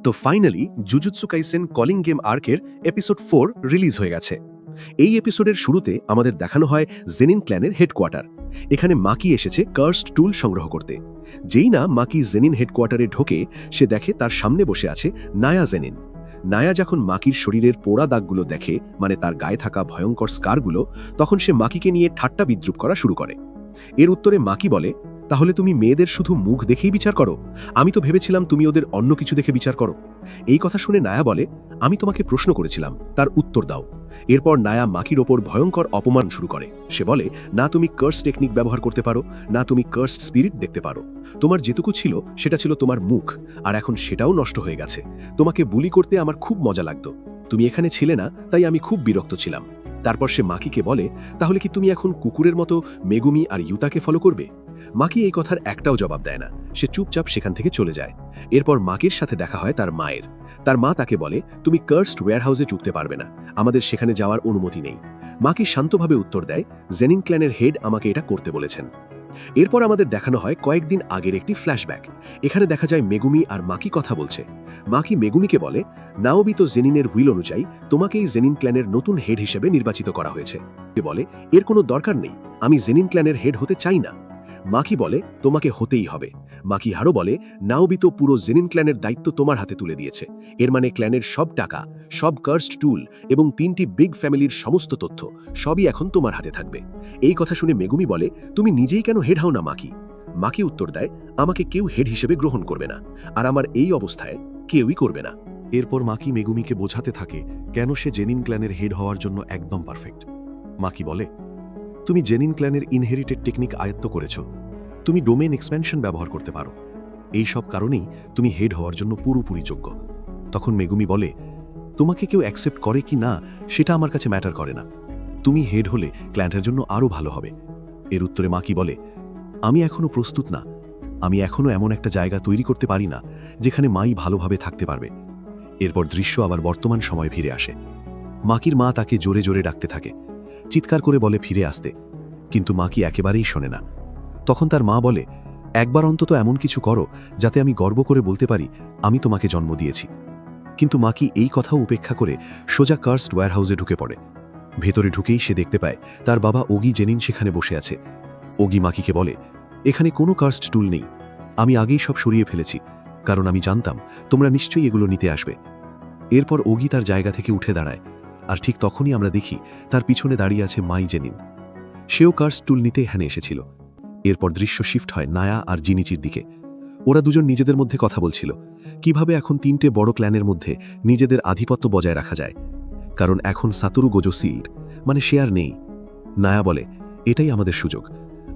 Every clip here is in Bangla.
তো finally Jujutsu Kaisen culling game আর্কের এপিসোড 4 রিলিজ হয়ে গেছে। এই এপিসোডের শুরুতে আমাদের দেখানো হয় জেনিন ক্ল্যানের হেডকোয়ার্টার। এখানে মাকি এসেছে কার্সড টুল সংগ্রহ করতে। যেই না মাকি জেনিন হেডকোয়ার্টারে ঢোকে, সে দেখে তার সামনে বসে আছে নায়া জেনিন। নায়া যখন মাকির শরীরের পোড়া দাগগুলো দেখে, মানে তার গায়ে থাকা ভয়ঙ্কর স্কারগুলো, তখন সে মাকিকে নিয়ে ঠাট্টা বিদ্রুপ করা শুরু করে। এর উত্তরে মাকি বলে, তাহলে তুমি মেয়েদের শুধু মুখ দেখেই বিচার করো? আমি তো ভেবেছিলাম তুমি ওদের অন্য কিছু দেখে বিচার করো। এই কথা শুনে নায়া বলে, আমি তোমাকে প্রশ্ন করেছিলাম, তার উত্তর দাও। এরপর নায়া মাকির ওপর ভয়ঙ্কর অপমান শুরু করে। সে বলে, না তুমি কার্স টেকনিক ব্যবহার করতে পারো, না তুমি কার্স স্পিরিট দেখতে পারো। তোমার যেটুকু ছিল সেটা ছিল তোমার মুখ, আর এখন সেটাও নষ্ট হয়ে গেছে। তোমাকে বুলি করতে আমার খুব মজা লাগতো। তুমি এখানে ছিলে না, তাই আমি খুব বিরক্ত ছিলাম। তারপর সে মাকিকে বলে, তাহলে কি তুমি এখন কুকুরের মতো মেগুমি আর ইউতাকে ফলো করবে? মাকি এই কথার একটাও জবাব দেয় না। সে চুপচাপ সেখান থেকে চলে যায়। এরপর মাকির সাথে দেখা হয় তার মায়ের। তার মা তাকে বলে, তুমি কার্সড ওয়্যারহাউসে ঢুকতে পারবে না, আমাদের সেখানে যাওয়ার অনুমতি নেই। মাকি শান্তভাবে উত্তর দেয়, জেনিন ক্ল্যানের হেড আমাকে এটা করতে বলেছেন। এরপর আমাদের দেখানো হয় কয়েকদিন আগের একটি ফ্ল্যাশব্যাক। এখানে দেখা যায় মেগুমি আর মাকি কথা বলছে। মাকি মেগুমিকে বলে, নাওবিতো জেনিনের হুইল অনুযায়ী তোমাকেই জেনিন ক্ল্যানের নতুন হেড হিসেবে নির্বাচিত করা হয়েছে। সে বলে, এর কোনো দরকার নেই, আমি জেনিন ক্ল্যানের হেড হতে চাই না। মাকি বলে, তোমাকে হতেই হবে। মাকি আরও বলে, নাওবিতো পুরো জেনিন ক্ল্যানের দায়িত্ব তোমার হাতে তুলে দিয়েছে। এর মানে ক্ল্যানের সব টাকা, সব কার্সড টুল এবং 3টি বিগ ফ্যামিলির সমস্ত তথ্য সবই এখন তোমার হাতে থাকবে। এই কথা শুনে মেগুমি বলে, তুমি নিজেই কেন হেড হও না মাকি? মাকি উত্তর দেয়, আমাকে কেউ হেড হিসেবে গ্রহণ করবে না, আর আমার এই অবস্থায় কেউই করবে না। এরপর মাকি মেগুমিকে বোঝাতে থাকে কেন সে জেনিন ক্ল্যানের হেড হওয়ার জন্য একদম পারফেক্ট। মাকি বলে, তুমি জেনিন ক্ল্যানের ইনহেরিটেড টেকনিক আয়ত্ত করেছ, তুমি ডোমেন এক্সপ্যানশন ব্যবহার করতে পারো, এই সব কারণেই তুমি হেড হওয়ার জন্য পুরোপুরি যোগ্য। তখন মেগুমি বলে, তোমাকে কেউ অ্যাকসেপ্ট করে কি না সেটা আমার কাছে ম্যাটার করে না, তুমি হেড হলে ক্ল্যানের জন্য আরও ভালো হবে। এর উত্তরে মাকি বলে, আমি এখনও প্রস্তুত না, আমি এখনও এমন একটা জায়গা তৈরি করতে পারি না যেখানে মাই ভালোভাবে থাকতে পারবে। এরপর দৃশ্য আবার বর্তমান সময় ফিরে আসে। মাকির মা তাকে জোরে জোরে ডাকতে থাকে, চিৎকার করে বলে ফিরে আসতে, কিন্তু মাকি একেবারেই শোনে না। তখন তার মা বলে, একবার অন্তত এমন কিছু করো যাতে আমি গর্ব করে বলতে পারি আমি তোমাকে জন্ম দিয়েছি। কিন্তু মাকি এই কথাও উপেক্ষা করে সোজা কার্সড ওয়্যারহাউসে ঢুকে পড়ে। ভেতরে ঢুকেই সে দেখতে পায় তার বাবা ওগি জেনিন সেখানে বসে আছে। ওগি মাকিকে বলে, এখানে কোনো কার্সড টুল নেই, আমি আগেই সব সরিয়ে ফেলেছি, কারণ আমি জানতাম তোমরা নিশ্চয়ই এগুলো নিতে আসবে। এরপর ওগি তার জায়গা থেকে উঠে দাঁড়ায়, আর ঠিক তখনই আমরা দেখি তার পিছনে দাঁড়িয়ে আছে মাই জেনিন। সেও কার্সড টুল নিতে এখানে এসেছিল। এরপর দৃশ্য শিফট হয় নায়া আর জিনিচির দিকে। ওরা দুজন নিজেদের মধ্যে কথা বলছিল, কিভাবে এখন 3টে বড় ক্ল্যানের মধ্যে নিজেদের আধিপত্য বজায় রাখা যায়, কারণ এখন সাতোরু গোজো সিল্ড, মানে সে আর নেই। নায়া বলে, এটাই আমাদের সুযোগ,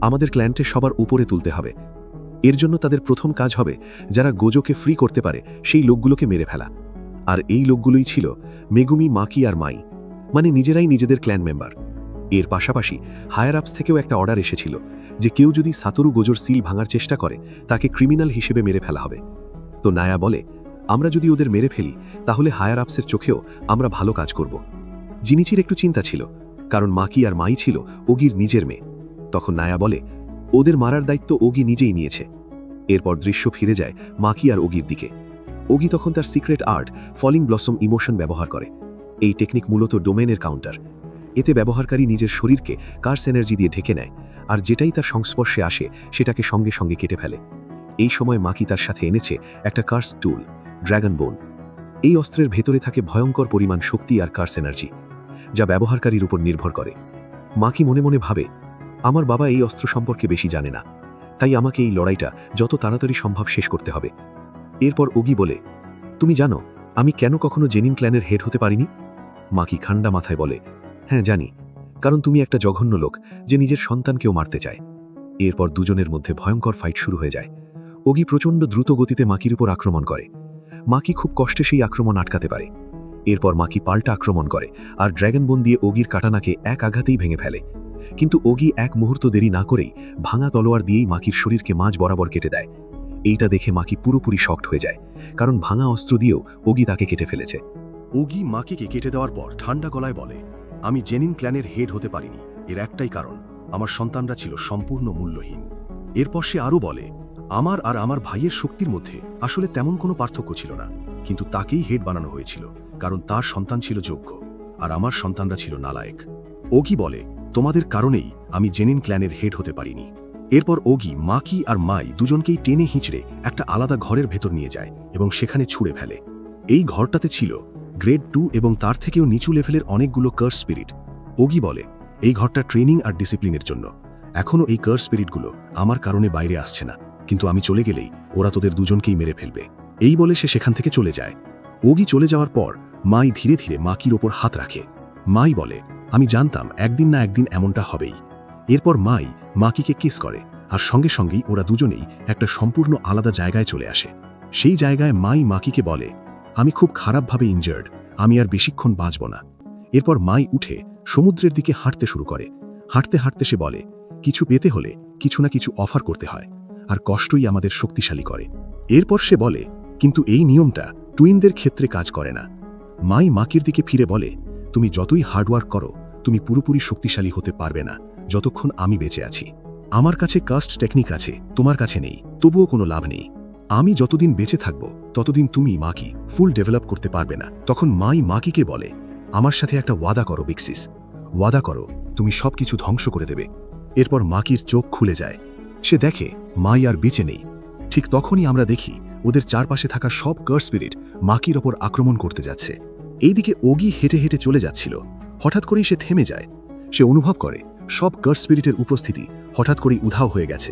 আমাদের ক্ল্যানটে সবার উপরে তুলতে হবে। এর জন্য তাদের প্রথম কাজ হবে যারা গোজোকে ফ্রি করতে পারে সেই লোকগুলোকে মেরে ফেলা। আর এই লোকগুলোই ছিল মেগুমি, মাকি আর মাই, মানে নিজেরাই নিজেদের ক্ল্যান মেম্বার। এর পাশাপাশি হায়ার আপস থেকেও একটা অর্ডার এসেছিল যে কেউ যদি সাতোরু গোজোর সিল ভাঙার চেষ্টা করে তাকে ক্রিমিনাল হিসেবে মেরে ফেলা হবে। তো নায়া বলে, আমরা যদি ওদের মেরে ফেলি তাহলে হায়ার আপসের চোখেও আমরা ভালো কাজ করব। জিনিচির একটু চিন্তা ছিল, কারণ মাকি আর মাই ছিল ওগির নিজের মেয়ে। তখন নায়া বলে, ওদের মারার দায়িত্ব ওগি নিজেই নিয়েছে। এরপর দৃশ্য ফিরে যায় মাকি আর ওগির দিকে। ওগি তখন তার secret art falling blossom emotion ব্যবহার করে। এই টেকনিক মূলত ডোমেনের কাউন্টার। এতে ব্যবহারকারী নিজের শরীরকে কার্স এনার্জি দিয়ে ঢেকে নেয়, আর যেটাই তার সংস্পর্শে আসে সেটাকে সঙ্গে সঙ্গে কেটে ফেলে। এই সময় মাকি তার সাথে এনেছে একটা কার্স টুল, ড্র্যাগন বোন। এই অস্ত্রের ভেতরে থাকে ভয়ঙ্কর পরিমাণ শক্তি আর কার্স এনার্জি, যা ব্যবহারকারীর উপর নির্ভর করে। মাকি মনে মনে ভাবে, আমার বাবা এই অস্ত্র সম্পর্কে বেশি জানে না, তাই আমাকে এই লড়াইটা যত তাড়াতাড়ি সম্ভব শেষ করতে হবে। এরপর ওগি বলে, তুমি জানো আমি কেন কখনো জেনিন ক্ল্যানের হেড হতে পারিনি? মাকি ঠান্ডা মাথায় বলে, হ্যাঁ জানি, কারণ তুমি একটা জঘন্য লোক যে নিজের সন্তানকেও মারতে চায়। এরপর দুজনের মধ্যে ভয়ঙ্কর ফাইট শুরু হয়ে যায়। ওগি প্রচণ্ড দ্রুত গতিতে মাকির উপর আক্রমণ করে। মাকি খুব কষ্টে সেই আক্রমণ আটকাতে পারে। এরপর মাকি পাল্টা আক্রমণ করে আর ড্র্যাগন বোন দিয়ে ওগির কাটানাকে এক আঘাতেই ভেঙে ফেলে। কিন্তু ওগি এক মুহূর্ত দেরি না করেই ভাঙা তলোয়ার দিয়েই মাকির শরীরকে মাঝ বরাবর কেটে দেয়। এইটা দেখে মাকি পুরোপুরি শকড হয়ে যায়, কারণ ভাঙা অস্ত্র দিয়েও ওগি তাকে কেটে ফেলেছে। ওগি মাকিকে কেটে দেওয়ার পর ঠান্ডা গলায় বলে, আমি জেনিন ক্ল্যানের হেড হতে পারিনি, এর একটাই কারণ, আমার সন্তানরা ছিল সম্পূর্ণ মূল্যহীন। এরপর সে আরও বলে, আমার আর আমার ভাইয়ের শক্তির মধ্যে আসলে তেমন কোনো পার্থক্য ছিল না। কিন্তু তাকেই হেড বানানো হয়েছিল, কারণ তার সন্তান ছিল যোগ্য আর আমার সন্তানরা ছিল নালায়েক। ওগি বলে, তোমাদের কারণেই আমি জেনিন ক্ল্যানের হেড হতে পারিনি। এরপর ওগি মাকি আর মাই দুজনকেই টেনে হিঁচড়ে একটা আলাদা ঘরের ভেতর নিয়ে যায় এবং সেখানে ছুঁড়ে ফেলে। এই ঘরটাতে ছিল গ্রেড 2 এবং তার থেকেও নিচু লেভেলের অনেকগুলো কার্স স্পিরিট। ওগি বলে, এই ঘরটা ট্রেনিং আর ডিসিপ্লিনের জন্য। এখনও এই কার্স স্পিরিটগুলো আমার কারণে বাইরে আসছে না, কিন্তু আমি চলে গেলেই ওরা তোদের দুজনকেই মেরে ফেলবে। এই বলে সে সেখান থেকে চলে যায়। ওগি চলে যাওয়ার পর মাই ধীরে ধীরে মাকির ওপর হাত রাখে। মাই বলে, আমি জানতাম একদিন না একদিন এমনটা হবেই। এরপর মাই মাকিকে কিস করে আর সঙ্গে সঙ্গেই ওরা দুজনেই একটা সম্পূর্ণ আলাদা জায়গায় চলে আসে। সেই জায়গায় মাই মাকিকে বলে, আমি খুব খারাপভাবে ইনজার্ড, আমি আর বেশিক্ষণ বাঁচব না। এরপর মাই উঠে সমুদ্রের দিকে হাঁটতে শুরু করে। হাঁটতে হাঁটতে সে বলে, কিছু পেতে হলে কিছু না কিছু অফার করতে হয়, আর কষ্টই আমাদের শক্তিশালী করে। এরপর সে বলে, কিন্তু এই নিয়মটা টুইনদের ক্ষেত্রে কাজ করে না। মাই মাকির দিকে ফিরে বলে, তুমি যতই হার্ডওয়ার্ক করো তুমি পুরোপুরি শক্তিশালী হতে পারবে না যতক্ষণ আমি বেঁচে আছি। আমার কাছে কাস্ট টেকনিক আছে, তোমার কাছে নেই, তবুও কোনো লাভ নেই। আমি যতদিন বেঁচে থাকব ততদিন তুমি মাকি ফুল ডেভেলপ করতে পারবে না। তখন মাই মাকিকে বলে, আমার সাথে একটা ওয়াদা করো বিক্সিস, ওয়াদা করো তুমি সবকিছু ধ্বংস করে দেবে। এরপর মাকির চোখ খুলে যায়। সে দেখে মাই আর বেঁচে নেই। ঠিক তখনই আমরা দেখি ওদের চারপাশে থাকা সব কার্স স্পিরিট মাকির ওপর আক্রমণ করতে যাচ্ছে। এইদিকে ওগি হেঁটে হেঁটে চলে যাচ্ছিল। হঠাৎ করেই সে থেমে যায়। সে অনুভব করে সব কার্স স্পিরিটের উপস্থিতি হঠাৎ করেই উধাও হয়ে গেছে।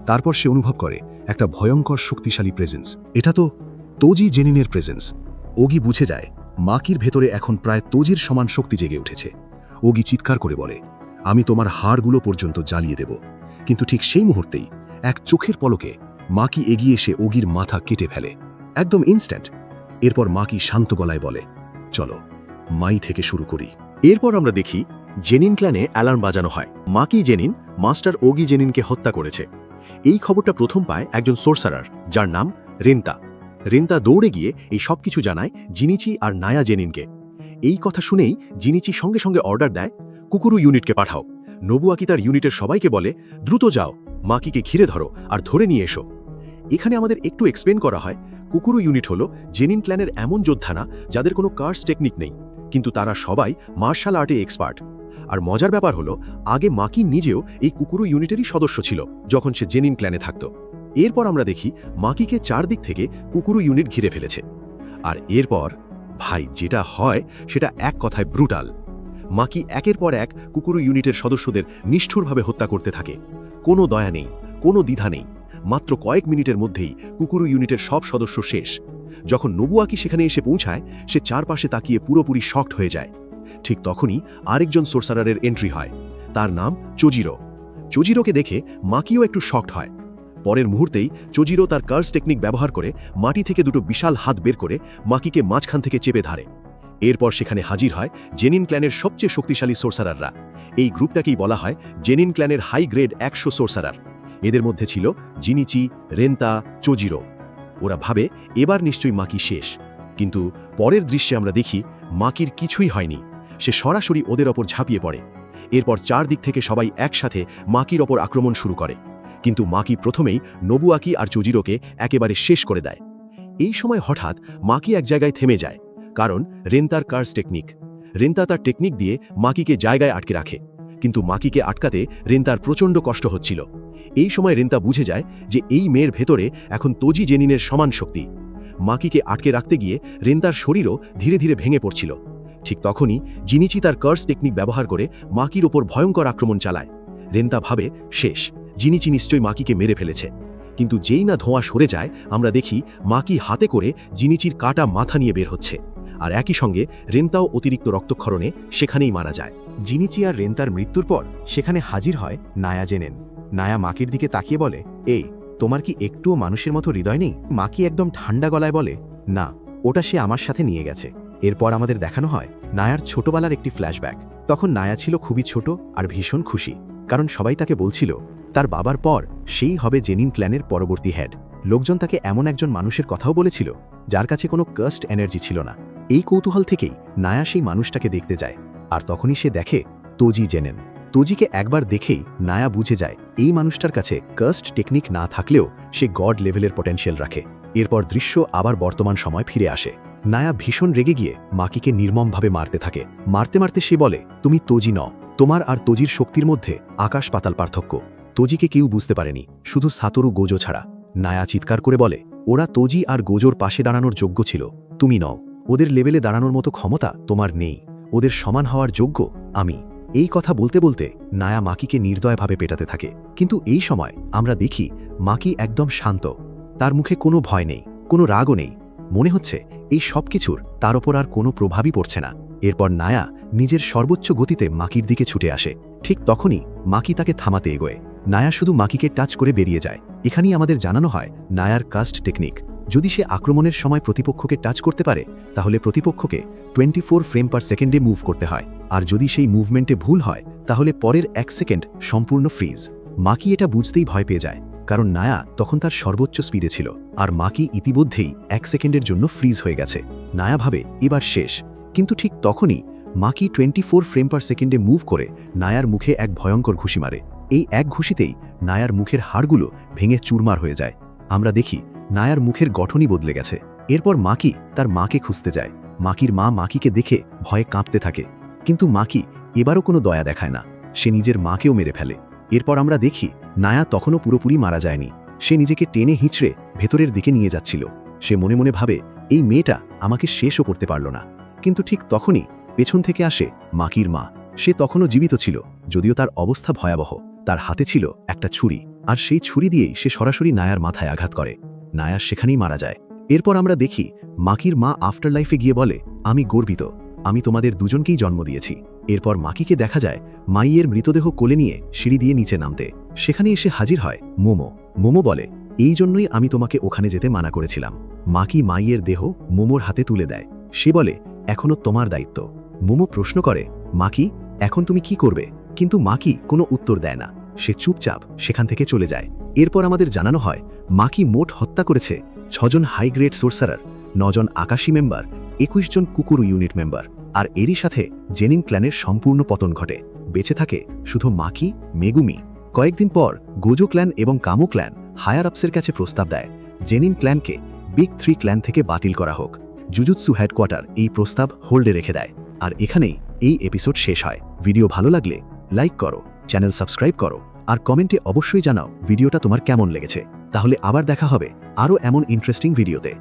তারপর সে অনুভব করে একটা ভয়ঙ্কর শক্তিশালী প্রেজেন্স। এটা তো তোজি জেনিনের প্রেজেন্স। ওগি বুঝে যায় মাকির ভেতরে এখন প্রায় তোজির সমান শক্তি জেগে উঠেছে। ওগি চিৎকার করে বলে, আমি তোমার হাড়গুলো পর্যন্ত জ্বালিয়ে দেব। কিন্তু ঠিক সেই মুহূর্তেই এক চোখের পলকে মাকি এগিয়ে এসে ওগির মাথা কেটে ফেলে, একদম ইনস্ট্যান্ট। এরপর মাকি শান্ত গলায় বলে, চলো মাই থেকে শুরু করি। এরপর আমরা দেখি জেনিন ক্ল্যানে অ্যালার্ম বাজানো হয়। মাকি জেনিন মাস্টার ওগি জেনিনকে হত্যা করেছে। এই খবরটা প্রথম পায় একজন সোর্সারার, যার নাম রেন্তা। রেন্তা দৌড়ে গিয়ে এই সব কিছু জানায় জিনিচি আর নায়া জেনিনকে। এই কথা শুনেই জিনিচি সঙ্গে সঙ্গে অর্ডার দেয়, কুকুরু ইউনিটকে পাঠাও। নবুয়াকি তার ইউনিটের সবাইকে বলে, দ্রুত যাও, মাকিকে ঘিরে ধরো আর ধরে নিয়ে এসো। এখানে আমাদের একটু এক্সপ্লেন করা হয়, কুকুরু ইউনিট হলো জেনিন ক্ল্যানের এমন যোদ্ধা না যাদের কোনো কার্স টেকনিক নেই, কিন্তু তারা সবাই মার্শাল আর্টে এক্সপার্ট। আর মজার ব্যাপার হলো, আগে মাকি নিজেও এই কুকুরু ইউনিটেরই সদস্য ছিল যখন সে জেনিন ক্ল্যানে থাকত। এরপর আমরা দেখি মাকিকে চারদিক থেকে কুকুরু ইউনিট ঘিরে ফেলেছে। আর এরপর ভাই যেটা হয় সেটা এক কথায় ব্রুটাল। মাকি একের পর এক কুকুরু ইউনিটের সদস্যদের নিষ্ঠুরভাবে হত্যা করতে থাকে। কোনো দয়া নেই, কোনো দ্বিধা নেই। মাত্র কয়েক মিনিটের মধ্যেই কুকুরু ইউনিটের সব সদস্য শেষ। যখন নবুয়াকি সেখানে এসে পৌঁছায়, সে চারপাশে তাকিয়ে পুরোপুরি শকড হয়ে যায়। ঠিক তখনই আরেকজন সোর্সারারের এন্ট্রি হয়। তার নাম চোজিরো। চোজিরোকে দেখে মাকিও একটু শকড হয়। পরের মুহূর্তেই চোজিরো তার কার্স টেকনিক ব্যবহার করে মাটি থেকে দুটো বিশাল হাত বের করে মাকিকে মাঝখান থেকে চেপে ধরে। এরপর সেখানে হাজির হয় জেনিন ক্ল্যানের সবচেয়ে শক্তিশালী সোর্সারাররা। এই গ্রুপটাকেই বলা হয় জেনিন ক্ল্যানের হাই গ্রেড 100 সোর্সারার। এদের মধ্যে ছিল জিনিচি, রেন্তা, চোজিরো। ওরা ভাবে এবার নিশ্চয়ই মাকি শেষ। কিন্তু পরের দৃশ্যে আমরা দেখি মাকির কিছুই হয়নি। সে সরাসরি ওদের ওপর ঝাঁপিয়ে পড়ে। এরপর চারদিক থেকে সবাই একসাথে মাকির ওপর আক্রমণ শুরু করে। কিন্তু মাকি প্রথমেই নবুয়াকি আর চোজিরোকে একেবারে শেষ করে দেয়। এই সময় হঠাৎ মাকি এক জায়গায় থেমে যায়, কারণ রেন্তার কার্স টেকনিক। রেন্তা তার টেকনিক দিয়ে মাকিকে জায়গায় আটকে রাখে, কিন্তু মাকিকে আটকাতে রেন্তার প্রচণ্ড কষ্ট হচ্ছিল। এই সময় রেন্তা বুঝে যায় যে এই মেয়ের ভেতরে এখন তোজি জেনিনের সমান শক্তি। মাকিকে আটকে রাখতে গিয়ে রেন্তার শরীরও ধীরে ধীরে ভেঙে পড়ছিল। ঠিক তখনই জিনিচি তার কার্স টেকনিক ব্যবহার করে মাকির ওপর ভয়ঙ্কর আক্রমণ চালায়। রেন্তা ভাবে শেষ, জিনিচি নিশ্চয়ই মাকিকে মেরে ফেলেছে। কিন্তু যেই না ধোঁয়া সরে যায়, আমরা দেখি মাকি হাতে করে জিনিচির কাটা মাথা নিয়ে বের হচ্ছে। আর একই সঙ্গে রেন্তাও অতিরিক্ত রক্তক্ষরণে সেখানেই মারা যায়। জিনিচি আর রেন্তার মৃত্যুর পর সেখানে হাজির হয় নায়া জেনেন। নায়া মাকির দিকে তাকিয়ে বলে, এই তোমার কি একটুও মানুষের মতো হৃদয় নেই? মাকি একদম ঠান্ডা গলায় বলে, না, ওটা সে আমার সাথে নিয়ে গেছে। এরপর আমাদের দেখানো হয় নায়ার ছোটবেলার একটি ফ্ল্যাশব্যাক। তখন নায়া ছিল খুবই ছোট আর ভীষণ খুশি, কারণ সবাই তাকে বলছিল তার বাবার পর সেই হবে জেনিন ক্ল্যানের পরবর্তী হেড। লোকজন তাকে এমন একজন মানুষের কথাও বলেছিল যার কাছে কোনো কাস্ট এনার্জি ছিল না। এই কৌতূহল থেকেই নায়া সেই মানুষটাকে দেখতে যায়। আর তখনই সে দেখে তোজি জেনেন। তোজিকে একবার দেখেই নায়া বুঝে যায় এই মানুষটার কাছে কাস্ট টেকনিক না থাকলেও সে গড লেভেলের পটেনশিয়াল রাখে। এরপর দৃশ্য আবার বর্তমান সময় ফিরে আসে। নায়া ভীষণ রেগে গিয়ে মাকিকে নির্মমভাবে মারতে থাকে। মারতে মারতে সে বলে, তুমি তোজি নও, তোমার আর তোজির শক্তির মধ্যে আকাশ পাতাল পার্থক্য। তোজিকে কেউ বুঝতে পারেনি, শুধু সাতোরু গোজো ছাড়া। নায়া চিৎকার করে বলে, ওরা তোজি আর গোজোর পাশে দাঁড়ানোর যোগ্য ছিল, তুমি নও। ওদের লেভেলে দাঁড়ানোর মতো ক্ষমতা তোমার নেই, ওদের সমান হওয়ার যোগ্য আমি। এই কথা বলতে বলতে নায়া মাকিকে নির্দয়ভাবে পেটাতে থাকে। কিন্তু এই সময় আমরা দেখি মাকি একদম শান্ত, তার মুখে কোনো ভয় নেই, কোনো রাগও নেই। মনে হচ্ছে এই সব কিছুর তার ওপর আর কোনো প্রভাবই পড়ছে না। এরপর নায়া নিজের সর্বোচ্চ গতিতে মাকির দিকে ছুটে আসে। ঠিক তখনই মাকি তাকে থামাতে এগোয়। নায়া শুধু মাকিকে টাচ করে বেরিয়ে যায়। এখানেই আমাদের জানানো হয় নায়ার কাস্ট টেকনিক। যদি সে আক্রমণের সময় প্রতিপক্ষকে টাচ করতে পারে, তাহলে প্রতিপক্ষকে 24 ফ্রেম পার সেকেন্ডে মুভ করতে হয়, আর যদি সেই মুভমেন্টে ভুল হয় তাহলে পরের 1 সেকেন্ড সম্পূর্ণ ফ্রিজ। মাকি এটা বুঝতেই ভয় পেয়ে যায়, কারণ নায়া তখন তার সর্বোচ্চ স্পিডে ছিল, আর মাকি ইতিমধ্যেই 1 সেকেন্ডের জন্য ফ্রিজ হয়ে গেছে। নায়া ভাবে এবার শেষ, কিন্তু ঠিক তখনই মাকি 24 ফ্রেম পার সেকেন্ডে মুভ করে নায়ার মুখে এক ভয়ঙ্কর ঘুষি মারে। এই এক ঘুষিতেই নায়ার মুখের হাড়গুলো ভেঙে চুরমার হয়ে যায়। আমরা দেখি নায়ার মুখের গঠনই বদলে গেছে। এরপর মাকি তার মাকে খুঁজতে যায়। মাকির মা মাকিকে দেখে ভয়ে কাঁপতে থাকে, কিন্তু মাকি এবারও কোনো দয়া দেখায় না, সে নিজের মাকেও মেরে ফেলে। এরপর আমরা দেখি নায়া তখনও পুরোপুরি মারা যায়নি, সে নিজেকে টেনে হিঁচড়ে ভেতরের দিকে নিয়ে যাচ্ছিল। সে মনে মনে ভাবে, এই মেয়েটা আমাকে শেষও করতে পারল না। কিন্তু ঠিক তখনই পেছন থেকে আসে মাকির মা। সে তখনও জীবিত ছিল, যদিও তার অবস্থা ভয়াবহ। তার হাতে ছিল একটা ছুরি, আর সেই ছুরি দিয়েই সে সরাসরি নায়ার মাথায় আঘাত করে। নায়া সেখানেই মারা যায়। এরপর আমরা দেখি মাকির মা আফটার লাইফে গিয়ে বলে, আমি গর্বিত, আমি তোমাদের দুজনকেই জন্ম দিয়েছি। এরপর মাকিকে দেখা যায় মাইয়ের মৃতদেহ কোলে নিয়ে সিঁড়ি দিয়ে নিচে নামতে। সেখানে এসে হাজির হয় মোমো। মোমো বলে, এই জন্যই আমি তোমাকে ওখানে যেতে মানা করেছিলাম। মাকি মাইয়ের দেহ মোমোর হাতে তুলে দেয়। সে বলে, এখনো তোমার দায়িত্ব। মোমো প্রশ্ন করে, মাকি এখন তুমি কি করবে? কিন্তু মাকি কোনো উত্তর দেয় না, সে চুপচাপ সেখান থেকে চলে যায়। এরপর আমাদের জানানো হয় মাকি মোট হত্যা করেছে 6 জন হাই গ্রেড সোর্সারার, 9 জন আকাশী মেম্বার, 21 জন কুকুরু ইউনিট মেম্বার, আর এরই সাথে জেনিন ক্ল্যানের সম্পূর্ণ পতন ঘটে। বেঁচে থাকে শুধু মাকি, মেগুমি। কয়েকদিন পর গোজো ক্ল্যান এবং কামো ক্ল্যান হায়ার আপসের কাছে প্রস্তাব দেয় জেনিন ক্ল্যানকে বিগ 3 ক্ল্যান থেকে বাতিল করা হোক। জুজুৎসু হেডকোয়ার্টার এই প্রস্তাব হোল্ডে রেখে দেয়। আর এখানেই এই এপিসোড শেষ হয়। ভিডিও ভালো লাগলে লাইক করো, চ্যানেল সাবস্ক্রাইব করো, আর কমেন্টে অবশ্যই জানাও ভিডিওটা তোমার কেমন লেগেছে। তাহলে আবার দেখা হবে আরও এমন ইন্টারেস্টিং ভিডিওতে।